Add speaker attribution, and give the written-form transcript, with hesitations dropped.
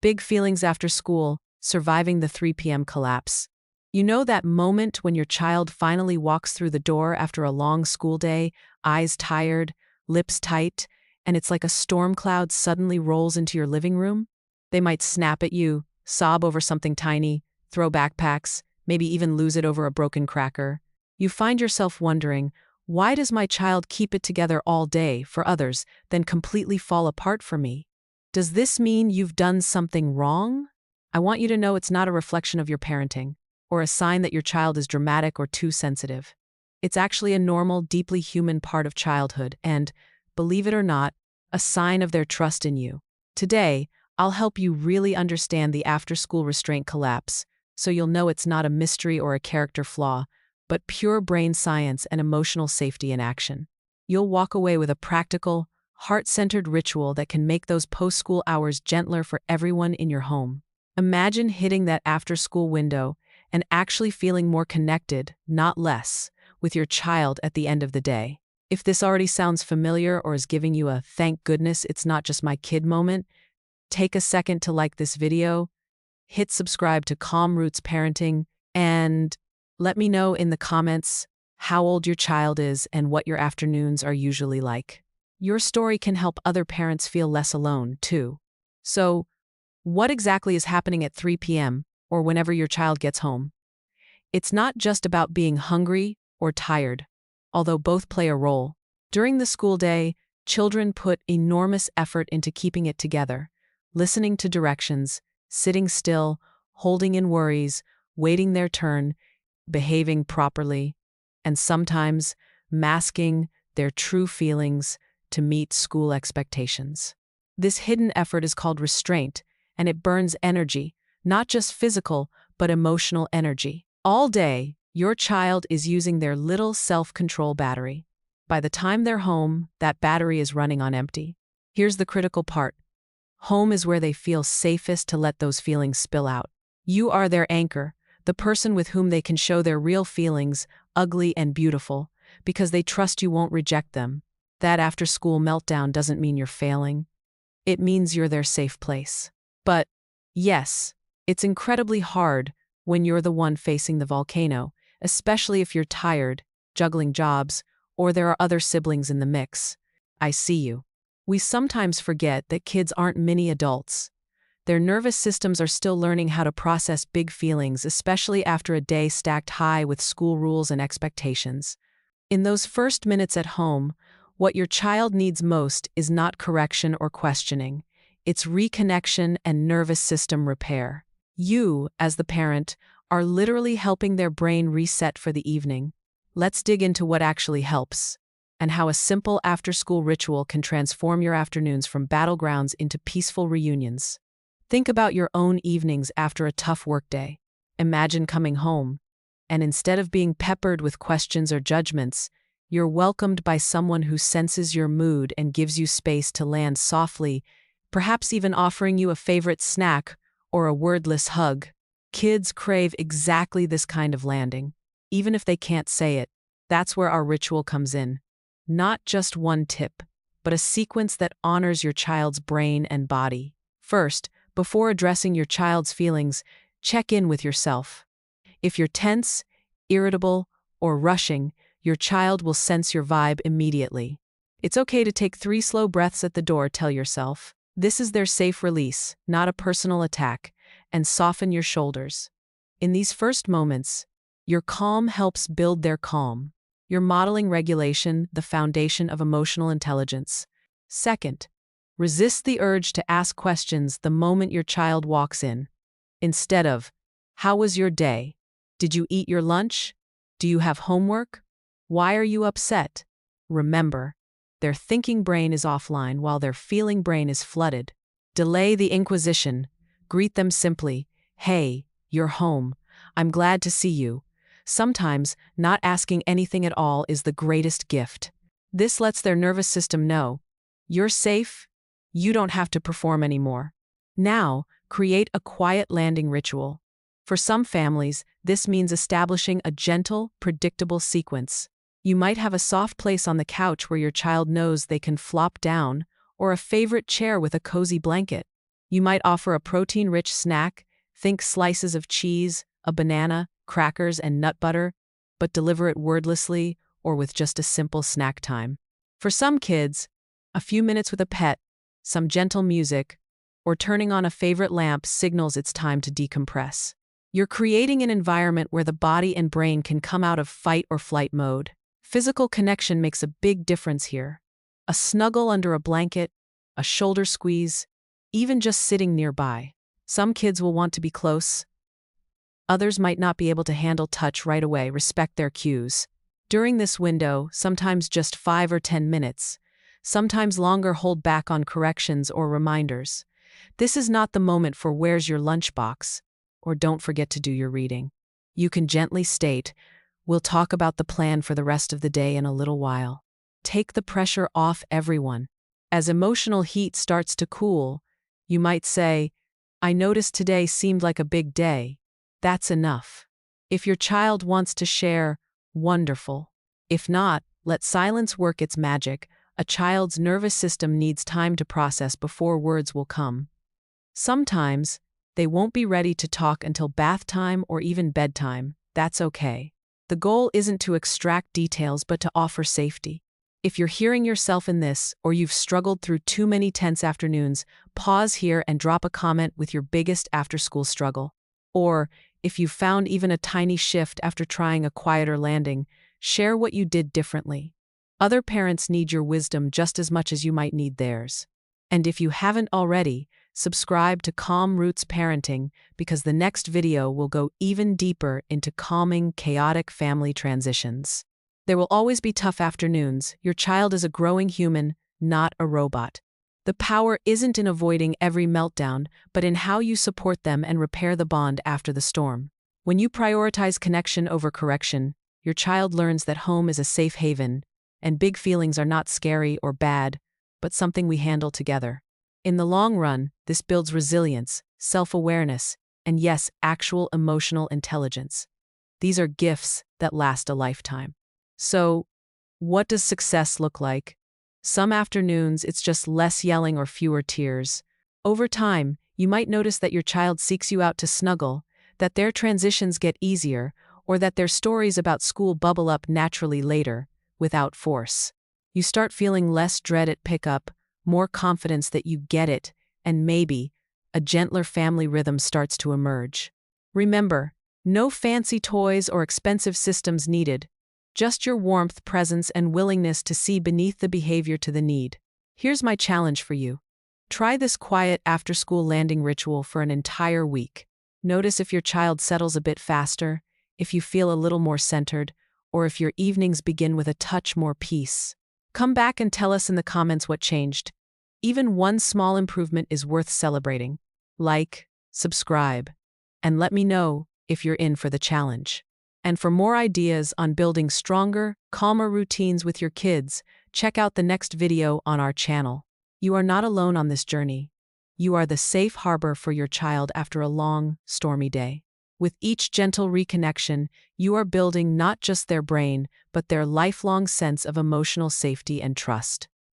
Speaker 1: Big feelings after school, surviving the 3 p.m. collapse. You know that moment when your child finally walks through the door after a long school day, eyes tired, lips tight, and it's like a storm cloud suddenly rolls into your living room? They might snap at you, sob over something tiny, throw backpacks, maybe even lose it over a broken cracker. You find yourself wondering, why does my child keep it together all day for others, then completely fall apart for me? Does this mean you've done something wrong? I want you to know it's not a reflection of your parenting, or a sign that your child is dramatic or too sensitive. It's actually a normal, deeply human part of childhood and, believe it or not, a sign of their trust in you. Today, I'll help you really understand the after-school restraint collapse, so you'll know it's not a mystery or a character flaw, but pure brain science and emotional safety in action. You'll walk away with a practical, heart-centered ritual that can make those post-school hours gentler for everyone in your home. Imagine hitting that after-school window and actually feeling more connected, not less, with your child at the end of the day. If this already sounds familiar or is giving you a "thank goodness it's not just my kid" moment, take a second to like this video, hit subscribe to Calm Roots Parenting, and let me know in the comments how old your child is and what your afternoons are usually like. Your story can help other parents feel less alone, too. So, what exactly is happening at 3 p.m. or whenever your child gets home? It's not just about being hungry or tired, although both play a role. During the school day, children put enormous effort into keeping it together, listening to directions, sitting still, holding in worries, waiting their turn, behaving properly, and sometimes masking their true feelings to meet school expectations. This hidden effort is called restraint, and it burns energy, not just physical, but emotional energy. All day, your child is using their little self-control battery. By the time they're home, that battery is running on empty. Here's the critical part. Home is where they feel safest to let those feelings spill out. You are their anchor, the person with whom they can show their real feelings, ugly and beautiful, because they trust you won't reject them. That after-school meltdown doesn't mean you're failing. It means you're their safe place. But, yes, it's incredibly hard when you're the one facing the volcano, especially if you're tired, juggling jobs, or there are other siblings in the mix. I see you. We sometimes forget that kids aren't mini adults. Their nervous systems are still learning how to process big feelings, especially after a day stacked high with school rules and expectations. In those first minutes at home, what your child needs most is not correction or questioning. It's reconnection and nervous system repair. You, as the parent, are literally helping their brain reset for the evening. Let's dig into what actually helps, and how a simple after-school ritual can transform your afternoons from battlegrounds into peaceful reunions. Think about your own evenings after a tough workday. Imagine coming home, and instead of being peppered with questions or judgments, you're welcomed by someone who senses your mood and gives you space to land softly, perhaps even offering you a favorite snack or a wordless hug. Kids crave exactly this kind of landing. Even if they can't say it, that's where our ritual comes in. Not just one tip, but a sequence that honors your child's brain and body. First, before addressing your child's feelings, check in with yourself. If you're tense, irritable, or rushing, your child will sense your vibe immediately. It's okay to take 3 slow breaths at the door, tell yourself. This is their safe release, not a personal attack, and soften your shoulders. In these first moments, your calm helps build their calm. You're modeling regulation, the foundation of emotional intelligence. Second, resist the urge to ask questions the moment your child walks in. Instead of, "How was your day? Did you eat your lunch? Do you have homework? Why are you upset?" Remember, their thinking brain is offline while their feeling brain is flooded. Delay the inquisition. Greet them simply, "Hey, you're home. I'm glad to see you." Sometimes, not asking anything at all is the greatest gift. This lets their nervous system know, you're safe, you don't have to perform anymore. Now, create a quiet landing ritual. For some families, this means establishing a gentle, predictable sequence. You might have a soft place on the couch where your child knows they can flop down, or a favorite chair with a cozy blanket. You might offer a protein-rich snack, think slices of cheese, a banana, crackers, and nut butter, but deliver it wordlessly or with just a simple snack time. For some kids, a few minutes with a pet, some gentle music, or turning on a favorite lamp signals it's time to decompress. You're creating an environment where the body and brain can come out of fight or flight mode. Physical connection makes a big difference here. A snuggle under a blanket, a shoulder squeeze, even just sitting nearby. Some kids will want to be close. Others might not be able to handle touch right away. Respect their cues. During this window, sometimes just 5 or 10 minutes, sometimes longer, hold back on corrections or reminders. This is not the moment for "where's your lunchbox?" or "don't forget to do your reading." You can gently state, "We'll talk about the plan for the rest of the day in a little while." Take the pressure off everyone. As emotional heat starts to cool, you might say, "I noticed today seemed like a big day." That's enough. If your child wants to share, wonderful. If not, let silence work its magic. A child's nervous system needs time to process before words will come. Sometimes, they won't be ready to talk until bath time or even bedtime. That's okay. The goal isn't to extract details but to offer safety. If you're hearing yourself in this, or you've struggled through too many tense afternoons, pause here and drop a comment with your biggest after-school struggle. Or, if you've found even a tiny shift after trying a quieter landing, share what you did differently. Other parents need your wisdom just as much as you might need theirs. And if you haven't already, subscribe to Calm Roots Parenting, because the next video will go even deeper into calming chaotic family transitions. There will always be tough afternoons. Your child is a growing human, not a robot. The power isn't in avoiding every meltdown, but in how you support them and repair the bond after the storm. When you prioritize connection over correction, your child learns that home is a safe haven, and big feelings are not scary or bad, but something we handle together. In the long run, this builds resilience, self-awareness, and yes, actual emotional intelligence. These are gifts that last a lifetime. So, what does success look like? Some afternoons, it's just less yelling or fewer tears. Over time, you might notice that your child seeks you out to snuggle, that their transitions get easier, or that their stories about school bubble up naturally later, without force. You start feeling less dread at pickup, more confidence that you get it, and maybe a gentler family rhythm starts to emerge. Remember, no fancy toys or expensive systems needed, just your warmth, presence, and willingness to see beneath the behavior to the need. Here's my challenge for you. Try this quiet after-school landing ritual for an entire week. Notice if your child settles a bit faster, if you feel a little more centered, or if your evenings begin with a touch more peace. Come back and tell us in the comments what changed. Even one small improvement is worth celebrating. Like, subscribe, and let me know if you're in for the challenge. And for more ideas on building stronger, calmer routines with your kids, check out the next video on our channel. You are not alone on this journey. You are the safe harbor for your child after a long, stormy day. With each gentle reconnection, you are building not just their brain, but their lifelong sense of emotional safety and trust.